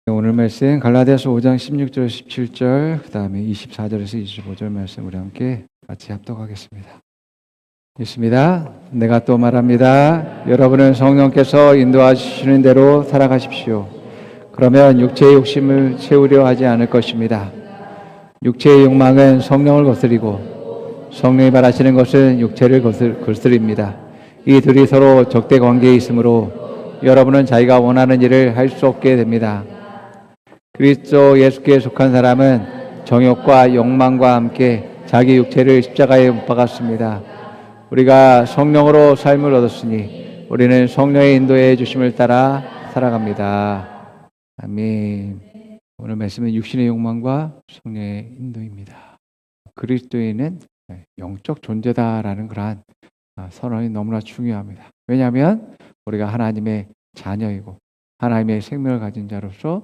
오늘 말씀 갈라디아서 5장 16절 17절 그 다음에 24절에서 25절 말씀 우리 함께 같이 합독하겠습니다. 읽습니다. 내가 또 말합니다. 여러분은 성령께서 인도하시는 대로 살아가십시오. 그러면 육체의 욕심을 채우려 하지 않을 것입니다. 육체의 욕망은 성령을 거스리고 성령이 바라시는 것은 육체를 거스립니다. 이 둘이 서로 적대 관계에 있으므로 여러분은 자기가 원하는 일을 할 수 없게 됩니다. 그리스도 예수께 속한 사람은 정욕과 욕망과 함께 자기 육체를 십자가에 못 박았습니다. 우리가 성령으로 삶을 얻었으니 우리는 성령의 인도해 주심을 따라 살아갑니다. 아멘. 오늘 말씀은 육신의 욕망과 성령의 인도입니다. 그리스도인은 영적 존재다라는 그러한 선언이 너무나 중요합니다. 왜냐하면 우리가 하나님의 자녀이고 하나님의 생명을 가진 자로서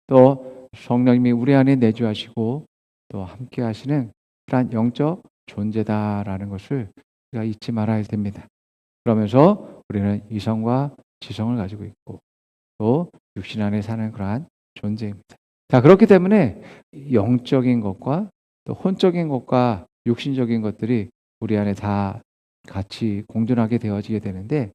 또 성령님이 우리 안에 내주하시고 또 함께 하시는 그러한 영적 존재다라는 것을 우리가 잊지 말아야 됩니다. 그러면서 우리는 이성과 지성을 가지고 있고 또 육신 안에 사는 그러한 존재입니다. 자, 그렇기 때문에 영적인 것과 또 혼적인 것과 육신적인 것들이 우리 안에 다 같이 공존하게 되어지게 되는데,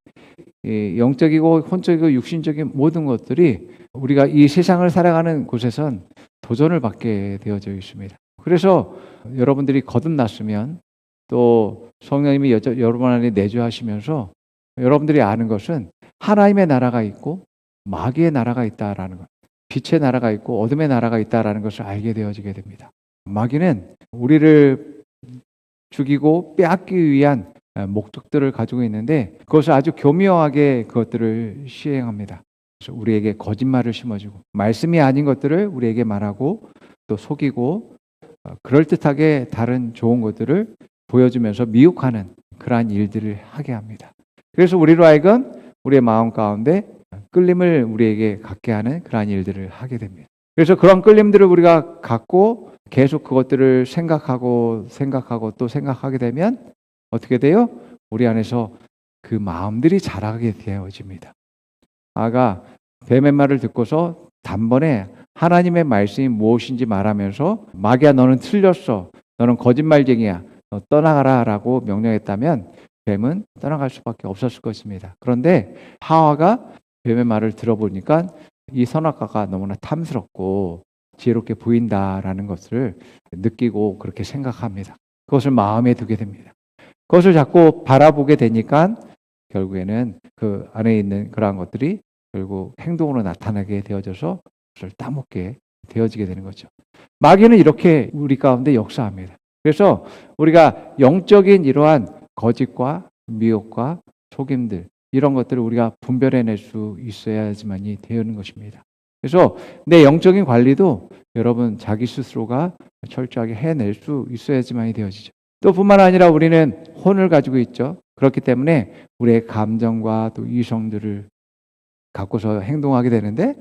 영적이고 혼적이고 육신적인 모든 것들이 우리가 이 세상을 살아가는 곳에선 도전을 받게 되어져 있습니다. 그래서 여러분들이 거듭났으면 또 성령님이 여러분 안에 내주하시면서 여러분들이 아는 것은 하나님의 나라가 있고 마귀의 나라가 있다라는 것, 빛의 나라가 있고 어둠의 나라가 있다라는 것을 알게 되어지게 됩니다. 마귀는 우리를 죽이고 빼앗기 위한 목적들을 가지고 있는데 그것을 아주 교묘하게 그것들을 시행합니다. 그래서 우리에게 거짓말을 심어주고 말씀이 아닌 것들을 우리에게 말하고 또 속이고 그럴듯하게 다른 좋은 것들을 보여주면서 미혹하는 그러한 일들을 하게 합니다. 그래서 우리로 하여금 우리의 마음 가운데 끌림을 우리에게 갖게 하는 그러한 일들을 하게 됩니다. 그래서 그런 끌림들을 우리가 갖고 계속 그것들을 생각하고 또 생각하게 되면 어떻게 돼요? 우리 안에서 그 마음들이 자라게 되어집니다. 아가 뱀의 말을 듣고서 단번에 하나님의 말씀이 무엇인지 말하면서 마귀야 너는 틀렸어. 너는 거짓말쟁이야. 너 떠나가라 라고 명령했다면 뱀은 떠나갈 수밖에 없었을 것입니다. 그런데 하와가 뱀의 말을 들어보니까 이 선악과가 너무나 탐스럽고 지혜롭게 보인다라는 것을 느끼고 그렇게 생각합니다. 그것을 마음에 두게 됩니다. 그것을 자꾸 바라보게 되니까 결국에는 그 안에 있는 그러한 것들이 결국 행동으로 나타나게 되어져서 그것을 따먹게 되어지게 되는 거죠. 마귀는 이렇게 우리 가운데 역사합니다. 그래서 우리가 영적인 이러한 거짓과 미혹과 속임들 이런 것들을 우리가 분별해낼 수 있어야지만이 되는 것입니다. 그래서 내 영적인 관리도 여러분 자기 스스로가 철저하게 해낼 수 있어야지만이 되어지죠. 또 뿐만 아니라 우리는 혼을 가지고 있죠. 그렇기 때문에 우리의 감정과 또 이성들을 갖고서 행동하게 되는데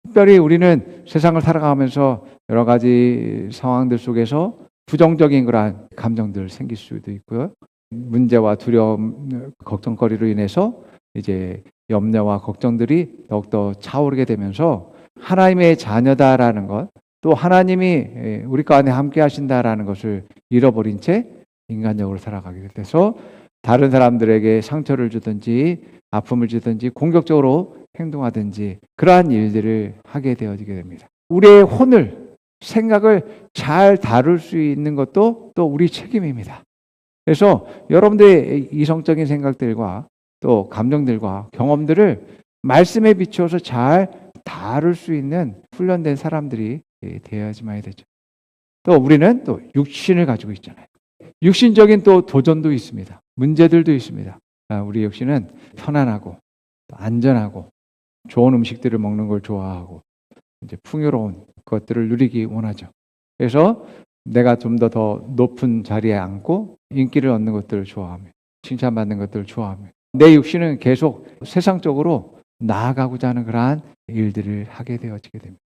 특별히 우리는 세상을 살아가면서 여러 가지 상황들 속에서 부정적인 그러한 감정들 생길 수도 있고요. 문제와 두려움, 걱정거리로 인해서 이제 염려와 걱정들이 더욱더 차오르게 되면서 하나님의 자녀다라는 것, 또 하나님이 우리 가운데 함께 하신다라는 것을 잃어버린 채 인간적으로 살아가게 돼서 다른 사람들에게 상처를 주든지 아픔을 주든지 공격적으로 행동하든지 그러한 일들을 하게 되어지게 됩니다. 우리의 혼을, 생각을 잘 다룰 수 있는 것도 또 우리 책임입니다. 그래서 여러분들의 이성적인 생각들과 또 감정들과 경험들을 말씀에 비추어서 잘 다룰 수 있는 훈련된 사람들이 되어야지만 되죠. 또 우리는 또 육신을 가지고 있잖아요. 육신적인 또 도전도 있습니다. 문제들도 있습니다. 우리 육신은 편안하고 안전하고 좋은 음식들을 먹는 걸 좋아하고 이제 풍요로운 것들을 누리기 원하죠. 그래서 내가 좀 더 높은 자리에 앉고 인기를 얻는 것들을 좋아하며 칭찬받는 것들을 좋아하며 내 육신은 계속 세상적으로 나아가고자 하는 그러한 일들을 하게 되어지게 됩니다.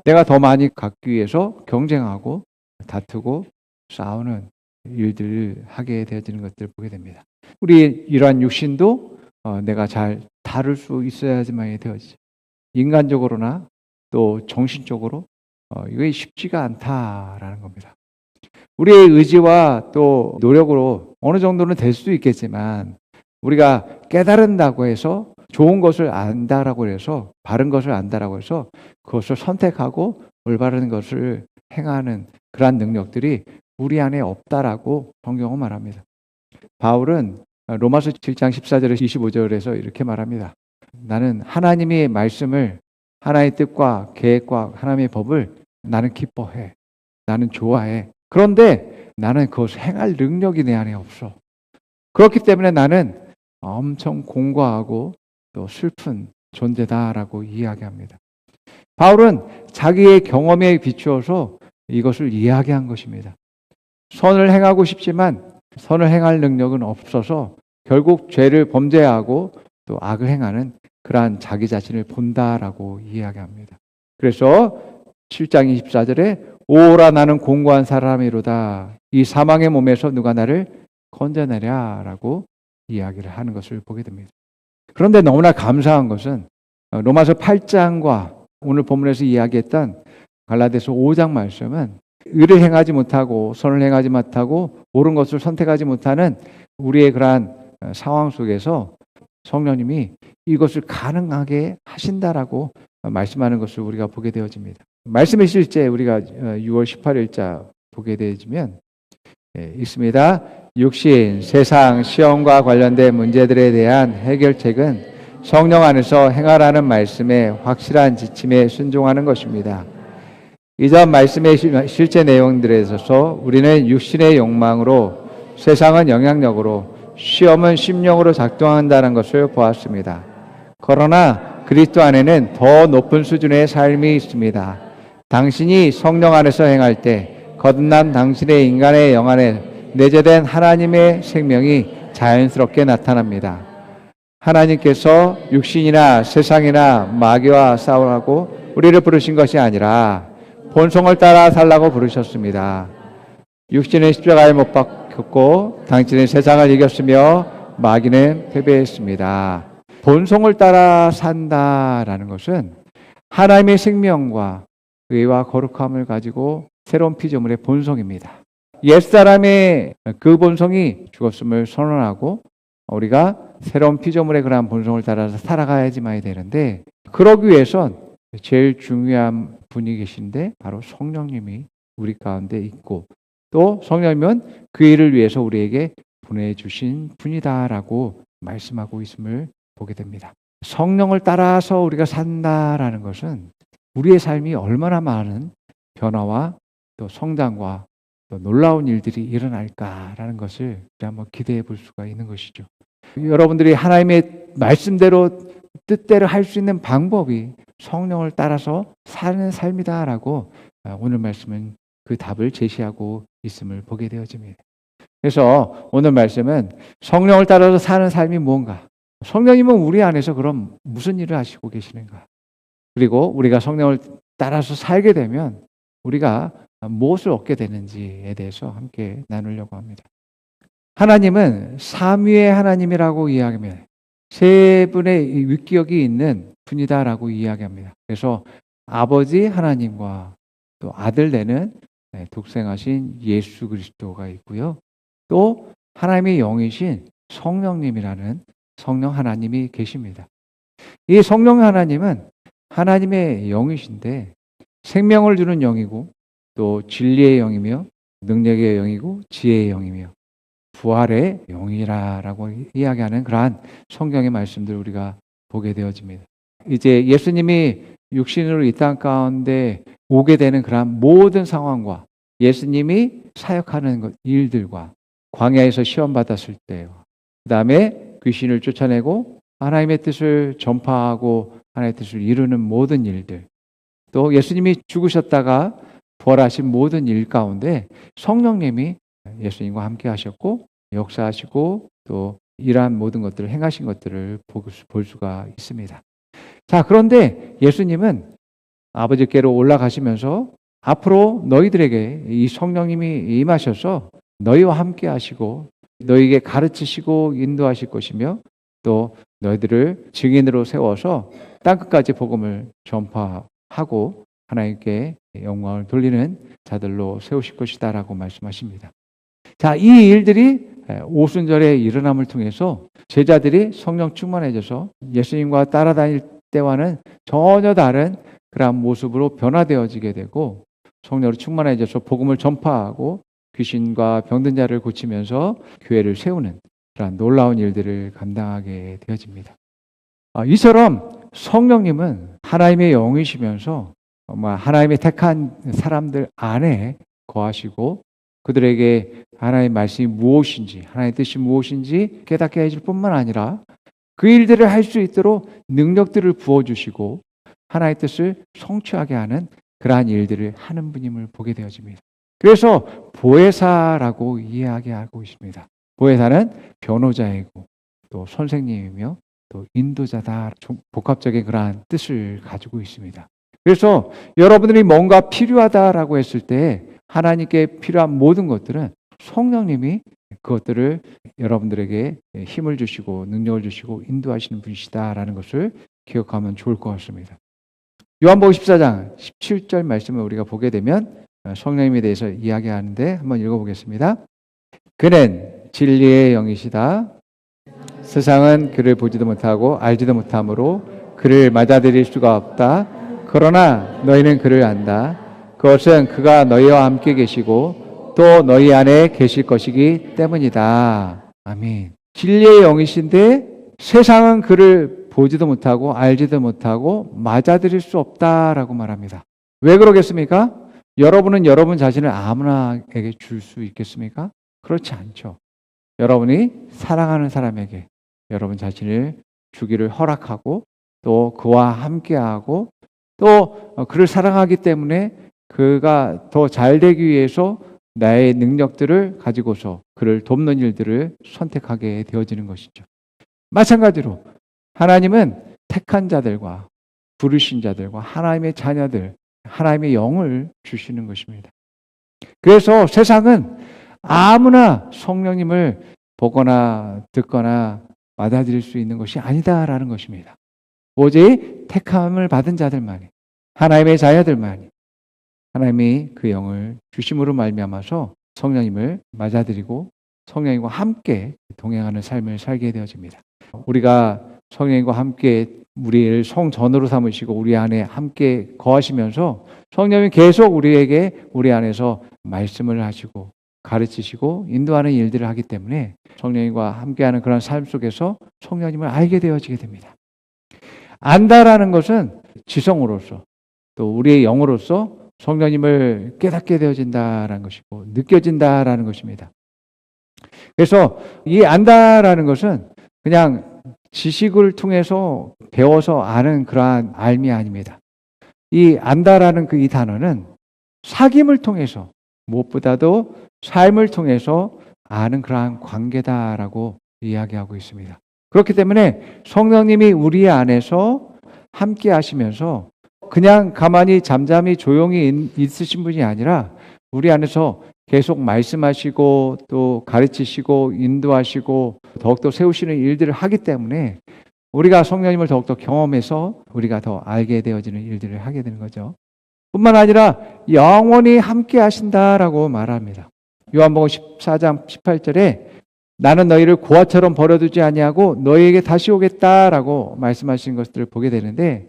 내가 더 많이 갖기 위해서 경쟁하고 다투고 싸우는 일들을 하게 되어지는 것들을 보게 됩니다. 우리 이러한 육신도 내가 잘 다룰 수 있어야지만 되어지죠. 인간적으로나 또 정신적으로 이게 쉽지가 않다라는 겁니다. 우리의 의지와 또 노력으로 어느 정도는 될 수도 있겠지만 우리가 깨달은다고 해서 좋은 것을 안다라고 해서 바른 것을 안다라고 해서 그것을 선택하고 올바른 것을 행하는 그러한 능력들이 우리 안에 없다라고 성경은 말합니다. 바울은 로마서 7장 14절에서 25절에서 이렇게 말합니다. 나는 하나님의 말씀을, 하나님의 뜻과 계획과 하나님의 법을 나는 기뻐해. 나는 좋아해. 그런데 나는 그것을 행할 능력이 내 안에 없어. 그렇기 때문에 나는 엄청 공고하고 또 슬픈 존재다라고 이야기합니다. 바울은 자기의 경험에 비추어서 이것을 이야기한 것입니다. 선을 행하고 싶지만 선을 행할 능력은 없어서 결국 죄를 범죄하고 또 악을 행하는 그러한 자기 자신을 본다라고 이야기합니다. 그래서 7장 24절에 오라 나는 공고한 사람이로다. 이 사망의 몸에서 누가 나를 건져내랴라고 이야기를 하는 것을 보게 됩니다. 그런데 너무나 감사한 것은 로마서 8장과 오늘 본문에서 이야기했던 갈라디아서 5장 말씀은 의를 행하지 못하고 선을 행하지 못하고 옳은 것을 선택하지 못하는 우리의 그러한 상황 속에서 성령님이 이것을 가능하게 하신다라고 말씀하는 것을 우리가 보게 되어집니다. 말씀의 실제 우리가 6월 18일자 보게 되어지면 있습니다. 육신, 세상, 시험과 관련된 문제들에 대한 해결책은 성령 안에서 행하라는 말씀에 확실한 지침에 순종하는 것입니다. 이전 말씀의 실제 내용들에 있어서 우리는 육신의 욕망으로, 세상은 영향력으로, 시험은 심령으로 작동한다는 것을 보았습니다. 그러나 그리스도 안에는 더 높은 수준의 삶이 있습니다. 당신이 성령 안에서 행할 때 거듭난 당신의 인간의 영 안에 내재된 하나님의 생명이 자연스럽게 나타납니다. 하나님께서 육신이나 세상이나 마귀와 싸우라고 우리를 부르신 것이 아니라 본성을 따라 살라고 부르셨습니다. 육신은 십자가에 못 박혔고 당신은 세상을 이겼으며 마귀는 패배했습니다. 본성을 따라 산다라는 것은 하나님의 생명과 의와 거룩함을 가지고 새로운 피조물의 본성입니다. 옛사람의 그 본성이 죽었음을 선언하고 우리가 새로운 피조물의 그러한 본성을 따라서 살아가야지만이 되는데, 그러기 위해선 제일 중요한 분이 계신데 바로 성령님이 우리 가운데 있고, 또 성령님은 그 일을 위해서 우리에게 보내주신 분이다라고 말씀하고 있음을 보게 됩니다. 성령을 따라서 우리가 산다라는 것은 우리의 삶이 얼마나 많은 변화와 또 성장과 또 놀라운 일들이 일어날까라는 것을 한번 기대해 볼 수가 있는 것이죠. 여러분들이 하나님의 말씀대로 뜻대로 할 수 있는 방법이 성령을 따라서 사는 삶이다라고 오늘 말씀은 그 답을 제시하고 있음을 보게 되어집니다. 그래서 오늘 말씀은 성령을 따라서 사는 삶이 무언가, 성령님은 우리 안에서 그럼 무슨 일을 하시고 계시는가, 그리고 우리가 성령을 따라서 살게 되면 우리가 무엇을 얻게 되는지에 대해서 함께 나누려고 합니다. 하나님은 삼위의 하나님이라고 이야기합니다. 세 분의 윗기억이 있는 분이다라고 이야기합니다. 그래서 아버지 하나님과 또 아들 되는 독생하신 예수 그리스도가 있고요. 또 하나님의 영이신 성령님이라는 성령 하나님이 계십니다. 이 성령 하나님은 하나님의 영이신데 생명을 주는 영이고 또 진리의 영이며 능력의 영이고 지혜의 영이며 부활의 영이라고 이야기하는 그러한 성경의 말씀들을 우리가 보게 되어집니다. 이제 예수님이 육신으로 이 땅 가운데 오게 되는 그러한 모든 상황과 예수님이 사역하는 일들과 광야에서 시험 받았을 때와 그 다음에 귀신을 쫓아내고 하나님의 뜻을 전파하고 하나님의 뜻을 이루는 모든 일들, 또 예수님이 죽으셨다가 부활하신 모든 일 가운데 성령님이 예수님과 함께 하셨고 역사하시고 또 이러한 모든 것들을 행하신 것들을 볼 수가 있습니다. 자, 그런데 예수님은 아버지께로 올라가시면서 앞으로 너희들에게 이 성령님이 임하셔서 너희와 함께 하시고 너희에게 가르치시고 인도하실 것이며 또 너희들을 증인으로 세워서 땅끝까지 복음을 전파하게 하고 하나님께 영광을 돌리는 자들로 세우실 것이다라고 말씀하십니다. 자, 이 일들이 오순절의 일어남을 통해서 제자들이 성령 충만해져서 예수님과 따라다닐 때와는 전혀 다른 그러한 모습으로 변화되어지게 되고 성령으로 충만해져서 복음을 전파하고 귀신과 병든 자를 고치면서 교회를 세우는 그러한 놀라운 일들을 감당하게 되어집니다. 이처럼 성령님은 하나님의 영이시면서 하나님의 택한 사람들 안에 거하시고 그들에게 하나님의 말씀이 무엇인지 하나님의 뜻이 무엇인지 깨닫게 해줄 뿐만 아니라 그 일들을 할 수 있도록 능력들을 부어주시고 하나님의 뜻을 성취하게 하는 그러한 일들을 하는 분임을 보게 되어집니다. 그래서 보혜사라고 이야기하고 있습니다. 보혜사는 변호자이고 또 선생님이며 또 인도자다. 복합적인 그러한 뜻을 가지고 있습니다. 그래서 여러분들이 뭔가 필요하다라고 했을 때 하나님께 필요한 모든 것들은 성령님이 그것들을 여러분들에게 힘을 주시고 능력을 주시고 인도하시는 분이시다라는 것을 기억하면 좋을 것 같습니다. 요한복음 14장 17절 말씀을 우리가 보게 되면 성령님에 대해서 이야기하는데 한번 읽어보겠습니다. 그는 진리의 영이시다. 세상은 그를 보지도 못하고 알지도 못하므로 그를 맞아들일 수가 없다. 그러나 너희는 그를 안다. 그것은 그가 너희와 함께 계시고 또 너희 안에 계실 것이기 때문이다. 아멘. 진리의 영이신데 세상은 그를 보지도 못하고 알지도 못하고 맞아들일 수 없다라고 말합니다. 왜 그러겠습니까? 여러분은 여러분 자신을 아무나에게 줄 수 있겠습니까? 그렇지 않죠. 여러분이 사랑하는 사람에게 여러분 자신을 주기를 허락하고 또 그와 함께하고 또 그를 사랑하기 때문에 그가 더 잘 되기 위해서 나의 능력들을 가지고서 그를 돕는 일들을 선택하게 되어지는 것이죠. 마찬가지로 하나님은 택한 자들과 부르신 자들과 하나님의 자녀들, 하나님의 영을 주시는 것입니다. 그래서 세상은 아무나 성령님을 보거나 듣거나 받아들일 수 있는 것이 아니다라는 것입니다. 오직 택함을 받은 자들만이, 하나님의 자녀들만이 하나님이 그 영을 주심으로 말미암아서 성령님을 맞아들이고 성령님과 함께 동행하는 삶을 살게 되어집니다. 우리가 성령님과 함께 우리를 성전으로 삼으시고 우리 안에 함께 거하시면서 성령님이 계속 우리에게 우리 안에서 말씀을 하시고 가르치시고 인도하는 일들을 하기 때문에 성령님과 함께하는 그런 삶 속에서 성령님을 알게 되어지게 됩니다. 안다라는 것은 지성으로서 또 우리의 영으로서 성령님을 깨닫게 되어진다라는 것이고 느껴진다라는 것입니다. 그래서 이 안다라는 것은 그냥 지식을 통해서 배워서 아는 그러한 알미 아닙니다. 이 안다라는 이 단어는 사귐을 통해서 무엇보다도 삶을 통해서 아는 그러한 관계다라고 이야기하고 있습니다. 그렇기 때문에 성령님이 우리 안에서 함께 하시면서 그냥 가만히 잠잠히 조용히 있으신 분이 아니라 우리 안에서 계속 말씀하시고 또 가르치시고 인도하시고 더욱더 세우시는 일들을 하기 때문에 우리가 성령님을 더욱더 경험해서 우리가 더 알게 되어지는 일들을 하게 되는 거죠. 뿐만 아니라 영원히 함께 하신다라고 말합니다. 요한복음 14장 18절에 나는 너희를 고아처럼 버려두지 아니하고 너희에게 다시 오겠다라고 말씀하신 것들을 보게 되는데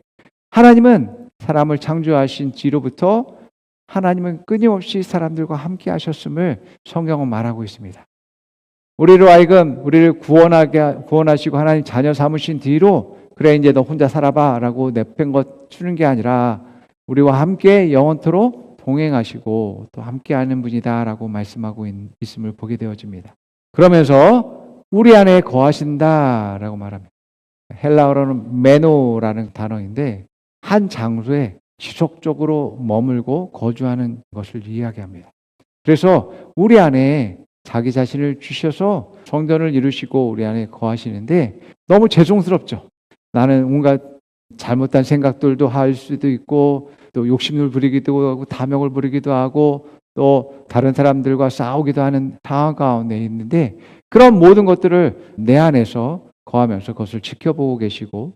하나님은 사람을 창조하신 뒤로부터 하나님은 끊임없이 사람들과 함께 하셨음을 성경은 말하고 있습니다. 우리로 하여금 우리를 구원하시고 하나님 자녀 삼으신 뒤로 그래 이제 너 혼자 살아봐 라고 내팽 것 주는 게 아니라 우리와 함께 영원토록 동행하시고 또 함께하는 분이다라고 말씀하고 있음을 보게 되어집니다. 그러면서 우리 안에 거하신다라고 말합니다. 헬라어로는 메노라는 단어인데 한 장소에 지속적으로 머물고 거주하는 것을 이야기합니다. 그래서 우리 안에 자기 자신을 주셔서 성전을 이루시고 우리 안에 거하시는데 너무 죄송스럽죠. 나는 온갖 잘못된 생각들도 할 수도 있고 또 욕심을 부리기도 하고 탐욕을 부리기도 하고 또 다른 사람들과 싸우기도 하는 상황 가운데 있는데 그런 모든 것들을 내 안에서 거하면서 그것을 지켜보고 계시고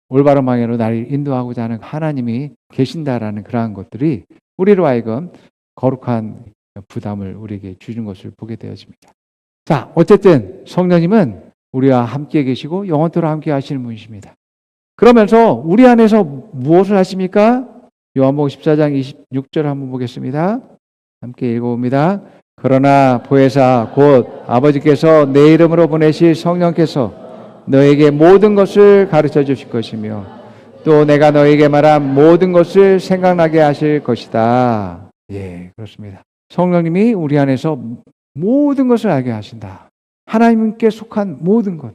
올바른 방향으로 나를 인도하고자 하는 하나님이 계신다라는 그러한 것들이 우리로 하여금 거룩한 부담을 우리에게 주는 것을 보게 되어집니다. 자, 어쨌든 성령님은 우리와 함께 계시고 영원토록 함께 하시는 분이십니다. 그러면서 우리 안에서 무엇을 하십니까? 요한복음 14장 26절 한번 보겠습니다. 함께 읽어봅니다. 그러나 보혜사 곧 아버지께서 내 이름으로 보내실 성령께서 너에게 모든 것을 가르쳐 주실 것이며 또 내가 너에게 말한 모든 것을 생각나게 하실 것이다. 예, 그렇습니다. 성령님이 우리 안에서 모든 것을 알게 하신다. 하나님께 속한 모든 것.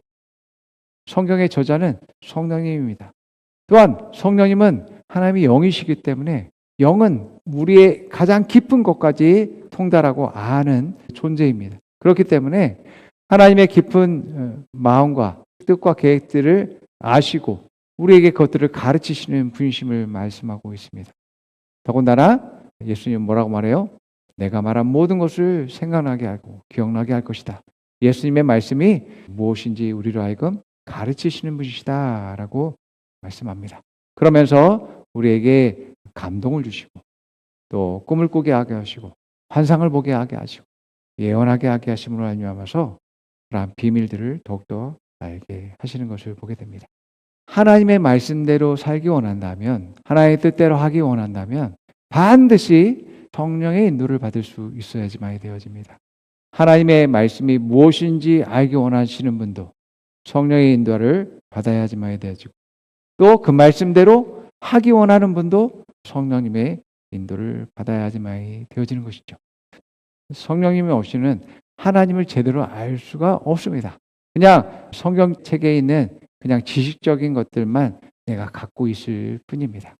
성경의 저자는 성령님입니다. 또한 성령님은 하나님이 영이시기 때문에 영은 우리의 가장 깊은 것까지 통달하고 아는 존재입니다. 그렇기 때문에 하나님의 깊은 마음과 뜻과 계획들을 아시고 우리에게 그것들을 가르치시는 분이심을 말씀하고 있습니다. 더군다나 예수님은 뭐라고 말해요? 내가 말한 모든 것을 생각나게 하고 기억나게 할 것이다. 예수님의 말씀이 무엇인지 우리로 하여금 가르치시는 분이시다 라고 말씀합니다. 그러면서 우리에게 감동을 주시고 또 꿈을 꾸게 하게 하시고 환상을 보게 하게 하시고 예언하게 하게 하심으로 말미암아서 그러한 비밀들을 더욱더 알게 하시는 것을 보게 됩니다. 하나님의 말씀대로 살기 원한다면, 하나님의 뜻대로 하기 원한다면 반드시 성령의 인도를 받을 수 있어야지만 되어집니다. 하나님의 말씀이 무엇인지 알기 원하시는 분도 성령의 인도를 받아야지만 되어지고 또 그 말씀대로 하기 원하는 분도 성령님의 인도를 받아야지만 되어지는 것이죠. 성령님이 없이는 하나님을 제대로 알 수가 없습니다. 그냥 성경책에 있는 그냥 지식적인 것들만 내가 갖고 있을 뿐입니다.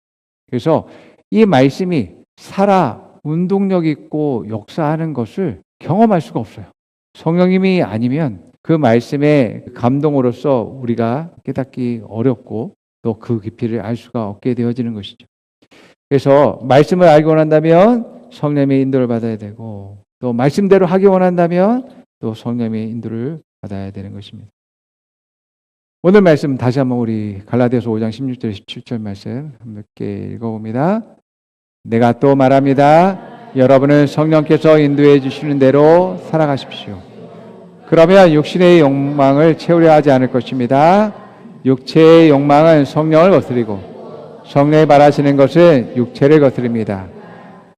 그래서 이 말씀이 살아 운동력 있고 역사하는 것을 경험할 수가 없어요. 성령님이 아니면 그 말씀의 감동으로서 우리가 깨닫기 어렵고 또 그 깊이를 알 수가 없게 되어지는 것이죠. 그래서 말씀을 알기 원한다면 성령의 인도를 받아야 되고 또 말씀대로 하기 원한다면 또 성령의 인도를 받아야 되는 것입니다. 오늘 말씀 다시 한번 우리 갈라디아서 5장 16절 17절 말씀 함께 읽어봅니다. 내가 또 말합니다. 여러분은 성령께서 인도해 주시는 대로 살아가십시오. 그러면 육신의 욕망을 채우려 하지 않을 것입니다. 육체의 욕망은 성령을 거스리고 성령이 바라시는 것은 육체를 거스립니다.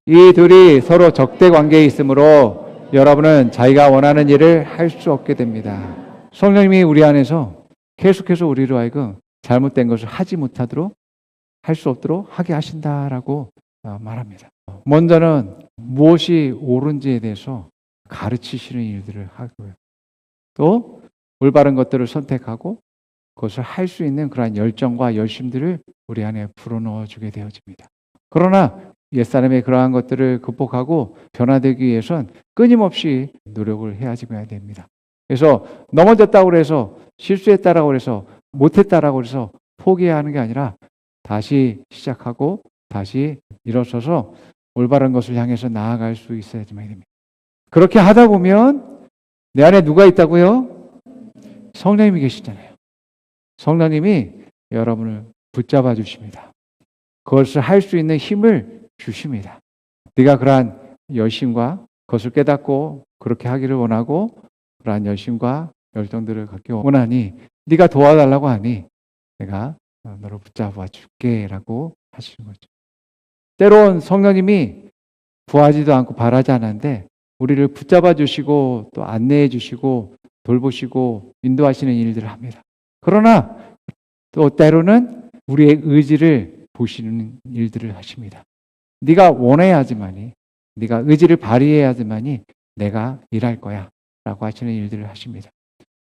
이 둘이 서로 적대 관계에 있으므로 여러분은 자기가 원하는 일을 할 수 없게 됩니다. 성령님이 우리 안에서 계속해서 우리로 하여금 잘못된 것을 하지 못하도록 할 수 없도록 하게 하신다라고 말합니다. 먼저는 무엇이 옳은지에 대해서 가르치시는 일들을 하고요. 또 올바른 것들을 선택하고 그것을 할 수 있는 그러한 열정과 열심들을 우리 안에 불어넣어 주게 되어집니다. 그러나 옛사람의 그러한 것들을 극복하고 변화되기 위해선 끊임없이 노력을 해야지만 됩니다. 그래서 넘어졌다고 해서 실수했다라고 해서 못했다라고 해서 포기하는 게 아니라 다시 시작하고 다시 일어서서 올바른 것을 향해서 나아갈 수 있어야지만 됩니다. 그렇게 하다 보면 내 안에 누가 있다고요? 성령님이 계시잖아요. 성령님이 여러분을 붙잡아 주십니다. 그것을 할 수 있는 힘을 주십니다. 네가 그러한 열심과 그것을 깨닫고 그렇게 하기를 원하고 그러한 열심과 열정들을 갖기 원하니 네가 도와달라고 하니 내가 너를 붙잡아 줄게 라고 하시는 거죠. 때론 성령님이 구하지도 않고 바라지 않았는데 우리를 붙잡아 주시고 또 안내해 주시고 돌보시고 인도하시는 일들을 합니다. 그러나 또 때로는 우리의 의지를 보시는 일들을 하십니다. 네가 원해야지만이, 네가 의지를 발휘해야지만이 내가 일할 거야 라고 하시는 일들을 하십니다.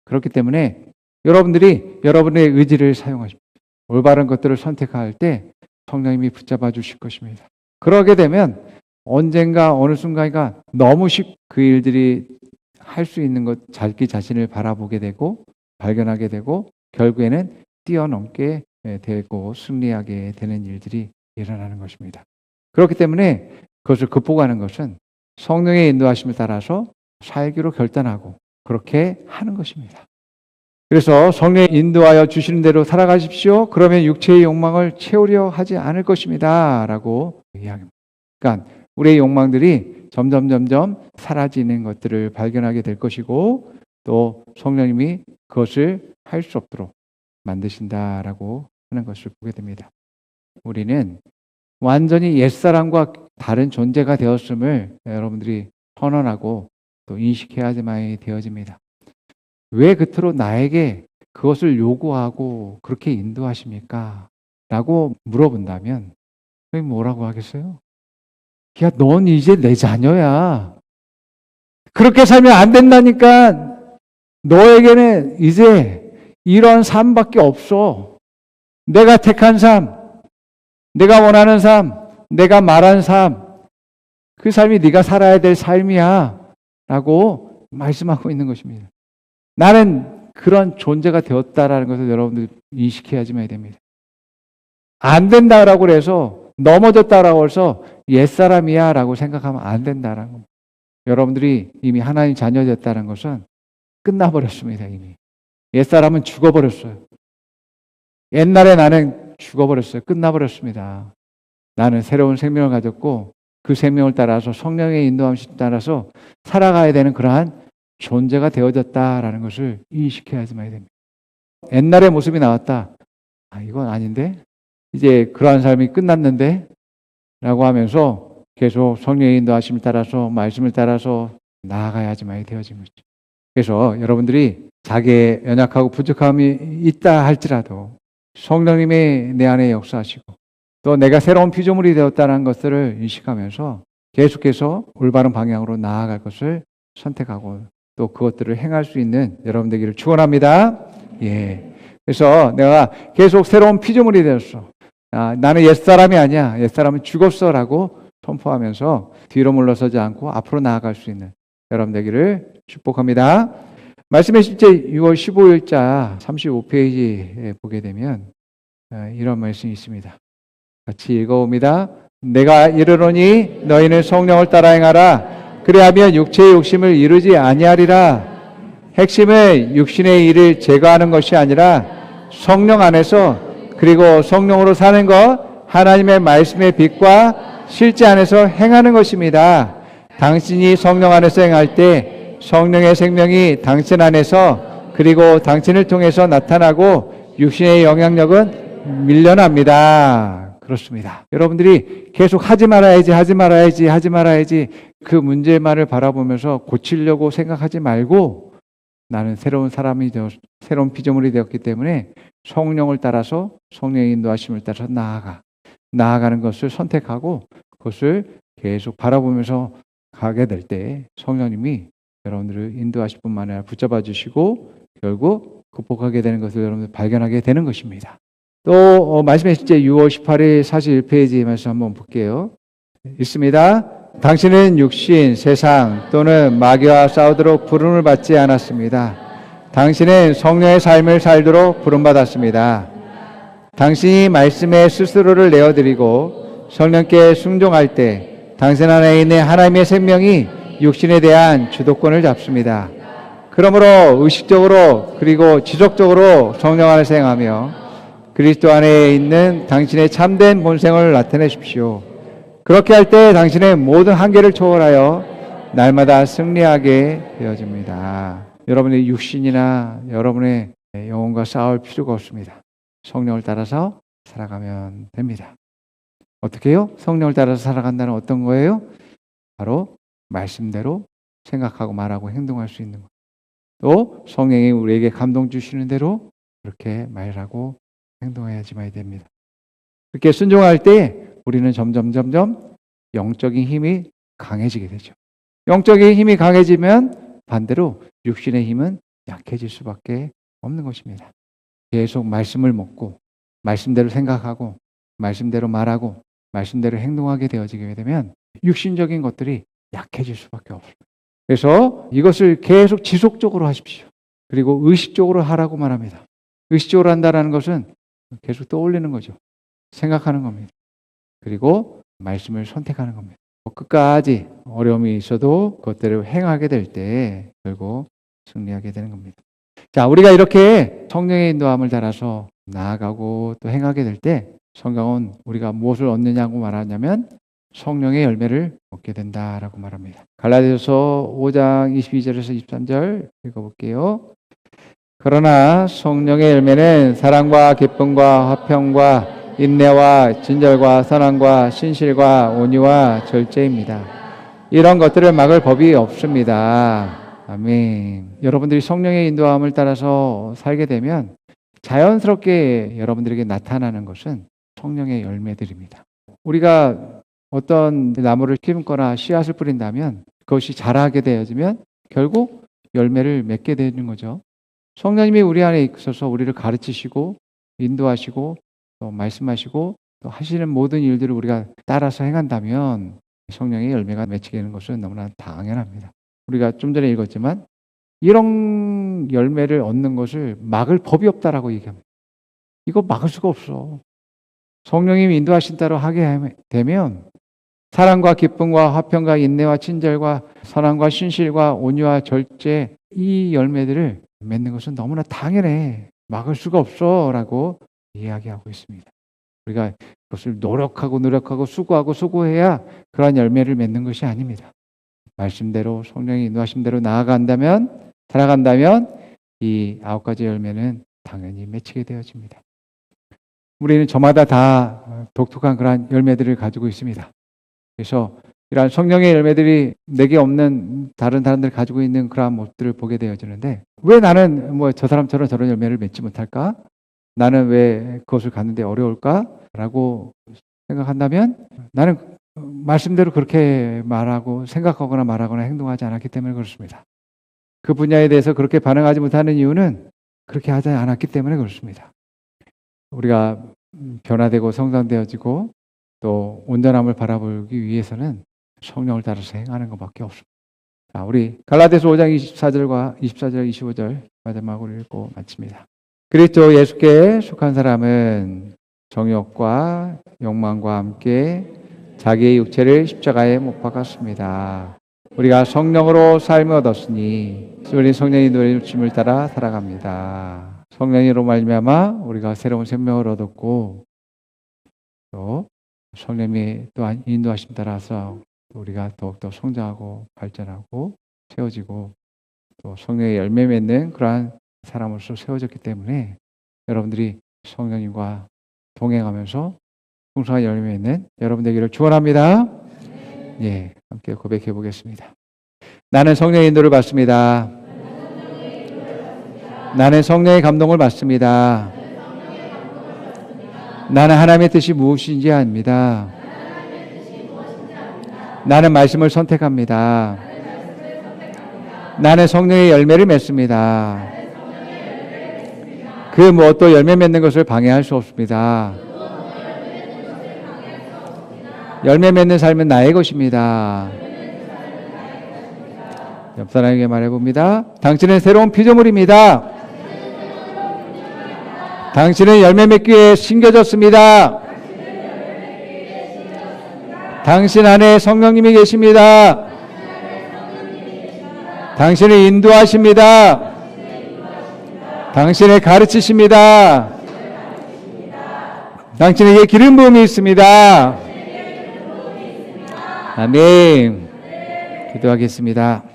그렇기 때문에 여러분들이 여러분의 의지를 사용하십니다. 올바른 것들을 선택할 때 성령님이 붙잡아 주실 것입니다. 그러게 되면 언젠가 어느 순간가 너무 쉽게 그 일들이 할 수 있는 것 자기 자신을 바라보게 되고 발견하게 되고 결국에는 뛰어넘게 되고 승리하게 되는 일들이 일어나는 것입니다. 그렇기 때문에 그것을 극복하는 것은 성령의 인도하심을 따라서 살기로 결단하고 그렇게 하는 것입니다. 그래서 성령이 인도하여 주시는 대로 살아가십시오. 그러면 육체의 욕망을 채우려 하지 않을 것입니다. 라고 이야기합니다. 그러니까 우리의 욕망들이 점점 사라지는 것들을 발견하게 될 것이고 또 성령님이 그것을 할 수 없도록 만드신다라고 하는 것을 보게 됩니다. 우리는 완전히 옛사람과 다른 존재가 되었음을 여러분들이 선언하고 또 인식해야지만 되어집니다. 왜 그토록 나에게 그것을 요구하고 그렇게 인도하십니까? 라고 물어본다면 뭐라고 하겠어요? 야, 넌 이제 내 자녀야. 그렇게 살면 안 된다니까. 너에게는 이제 이런 삶밖에 없어. 내가 택한 삶, 내가 원하는 삶, 내가 말한 삶, 그 삶이 네가 살아야 될 삶이야 라고 말씀하고 있는 것입니다. 나는 그런 존재가 되었다라는 것을 여러분들 인식해야지만 됩니다. 안 된다라고 해서 넘어졌다라고 해서 옛사람이야 라고 생각하면 안 된다라는 겁니다. 여러분들이 이미 하나님 자녀였다는 것은 끝나버렸습니다. 이미 옛사람은 죽어버렸어요. 옛날에 나는 죽어버렸어요. 끝나버렸습니다. 나는 새로운 생명을 가졌고 그 생명을 따라서 성령의 인도함을 따라서 살아가야 되는 그러한 존재가 되어졌다라는 것을 인식해야지만 됩니다. 옛날의 모습이 나왔다. 아, 이건 아닌데? 이제 그러한 삶이 끝났는데? 라고 하면서 계속 성령의 인도하심을 따라서 말씀을 따라서 나아가야지만 되어진 거죠. 그래서 여러분들이 자기의 연약하고 부족함이 있다 할지라도 성령님이 내 안에 역사하시고 또 내가 새로운 피조물이 되었다는 것들을 인식하면서 계속해서 올바른 방향으로 나아갈 것을 선택하고 또 그것들을 행할 수 있는 여러분 되기를 축원합니다. 예. 그래서 내가 계속 새로운 피조물이 되었어. 나는 옛사람이 아니야. 옛사람은 죽었어라고 선포하면서 뒤로 물러서지 않고 앞으로 나아갈 수 있는 여러분 되기를 축복합니다. 말씀의 실제 6월 15일자 35페이지에 보게 되면 이런 말씀이 있습니다. 같이 읽어봅니다. 내가 이르노니 너희는 성령을 따라 행하라. 그리하면 육체의 욕심을 이루지 아니하리라. 핵심은 육신의 일을 제거하는 것이 아니라 성령 안에서 그리고 성령으로 사는 것, 하나님의 말씀의 빛과 실제 안에서 행하는 것입니다. 당신이 성령 안에서 행할 때 성령의 생명이 당신 안에서 그리고 당신을 통해서 나타나고 육신의 영향력은 밀려납니다. 그렇습니다. 여러분들이 계속 하지 말아야지 그 문제만을 바라보면서 고치려고 생각하지 말고 나는 새로운 사람이 새로운 피조물이 되었기 때문에 성령을 따라서 성령의 인도하심을 따라서 나아가는 것을 선택하고 그것을 계속 바라보면서 가게 될 때 성령님이 여러분들을 인도하실 뿐만 아니라 붙잡아 주시고 결국 극복하게 되는 것을 여러분들 발견하게 되는 것입니다. 또 말씀의 실제 6월 18일 41페이지 말씀 한번 볼게요. 있습니다. 당신은 육신, 세상 또는 마귀와 싸우도록 부름을 받지 않았습니다. 당신은 성령의 삶을 살도록 부름받았습니다. 당신이 말씀에 스스로를 내어드리고 성령께 순종할 때 당신 안에 있는 하나님의 생명이 육신에 대한 주도권을 잡습니다. 그러므로 의식적으로 그리고 지속적으로 성령 안에서 행하며 그리스도 안에 있는 당신의 참된 본성을 나타내십시오. 그렇게 할 때 당신의 모든 한계를 초월하여 날마다 승리하게 되어집니다. 여러분의 육신이나 여러분의 영혼과 싸울 필요가 없습니다. 성령을 따라서 살아가면 됩니다. 어떻게 해요? 성령을 따라서 살아간다는 어떤 거예요? 바로 말씀대로 생각하고 말하고 행동할 수 있는 것. 또 성령이 우리에게 감동 주시는 대로 그렇게 말하고 행동해야지만 됩니다. 그렇게 순종할 때 우리는 점점 영적인 힘이 강해지게 되죠. 영적인 힘이 강해지면 반대로 육신의 힘은 약해질 수밖에 없는 것입니다. 계속 말씀을 먹고 말씀대로 생각하고 말씀대로 말하고 말씀대로 행동하게 되어지게 되면 육신적인 것들이 약해질 수밖에 없어요. 그래서 이것을 계속 지속적으로 하십시오. 그리고 의식적으로 하라고 말합니다. 의식적으로 한다는 것은 계속 떠올리는 거죠. 생각하는 겁니다. 그리고 말씀을 선택하는 겁니다. 끝까지 어려움이 있어도 그것들을 행하게 될 때 결국 승리하게 되는 겁니다. 자, 우리가 이렇게 성령의 인도함을 따라서 나아가고 또 행하게 될 때 성경은 우리가 무엇을 얻느냐고 말하냐면 성령의 열매를 얻게 된다라고 말합니다. 갈라디아서 5장 22절에서 23절 읽어볼게요. 그러나 성령의 열매는 사랑과 기쁨과 화평과 인내와 진절과 선함과 신실과 온유와 절제입니다. 이런 것들을 막을 법이 없습니다. 아멘. 여러분들이 성령의 인도함을 따라서 살게 되면 자연스럽게 여러분들에게 나타나는 것은 성령의 열매들입니다. 우리가 어떤 나무를 심거나 씨앗을 뿌린다면 그것이 자라게 되어지면 결국 열매를 맺게 되는 거죠. 성령님이 우리 안에 있어서 우리를 가르치시고 인도하시고 또 말씀하시고 또 하시는 모든 일들을 우리가 따라서 행한다면 성령의 열매가 맺히게 되는 것은 너무나 당연합니다. 우리가 좀 전에 읽었지만 이런 열매를 얻는 것을 막을 법이 없다라고 얘기합니다. 이거 막을 수가 없어. 성령님이 인도하신 대로 하게 되면 사랑과 기쁨과 화평과 인내와 친절과 선함과 신실과 온유와 절제 이 열매들을 맺는 것은 너무나 당연해. 막을 수가 없어 라고 이야기하고 있습니다. 우리가 그것을 노력하고 수고해야 그러한 열매를 맺는 것이 아닙니다. 말씀대로 성령이 인도하신 대로 살아간다면 이 9가지 열매는 당연히 맺히게 되어집니다. 우리는 저마다 다 독특한 그러한 열매들을 가지고 있습니다. 그래서 이러한 성령의 열매들이 내게 없는 다른 사람들이 가지고 있는 그러한 모습들을 보게 되어지는데 왜 나는 저 사람처럼 저런 열매를 맺지 못할까? 나는 왜 그것을 갖는데 어려울까? 라고 생각한다면 나는 말씀대로 그렇게 말하고 생각하거나 말하거나 행동하지 않았기 때문에 그렇습니다. 그 분야에 대해서 그렇게 반응하지 못하는 이유는 그렇게 하지 않았기 때문에 그렇습니다. 우리가 변화되고 성장되어지고 또 온전함을 바라보기 위해서는 성령을 따라서 행하는 것밖에 없습니다. 자, 우리 갈라디아서 5장 24절, 25절 마지막으로 읽고 마칩니다. 그리스도 예수께 속한 사람은 정욕과 욕망과 함께 자기의 육체를 십자가에 못 박았습니다. 우리가 성령으로 삶을 얻었으니 우리 성령이 누림을 따라 살아갑니다. 성령으로 말미암아 우리가 새로운 생명을 얻었고 또 성령이 또한 인도하심 따라서 우리가 더욱더 성장하고 발전하고 세워지고 또 성령의 열매 맺는 그러한 사람으로서 세워졌기 때문에 여러분들이 성령님과 동행하면서 풍성한 열매 맺는 여러분 되기를 축원합니다. 예, 함께 고백해 보겠습니다. 나는 성령의 인도를 받습니다. 나는 성령의 감동을 받습니다. 나는 하나님의 뜻이 무엇인지 압니다. 나는 말씀을 선택합니다. 나는 성령의 열매를 맺습니다. 그 무엇도 열매 맺는 것을 방해할 수 없습니다. 열매 맺는 삶은 나의 것입니다. 옆 사람에게 말해봅니다. 당신은 새로운 피조물입니다. 당신은 열매 맺기 위해 심겨졌습니다. 당신 안에 성령님이 계십니다. 당신을 인도하십니다. 당신을 가르치십니다. 당신에게 기름 부음이 있습니다. 아멘. 기도하겠습니다.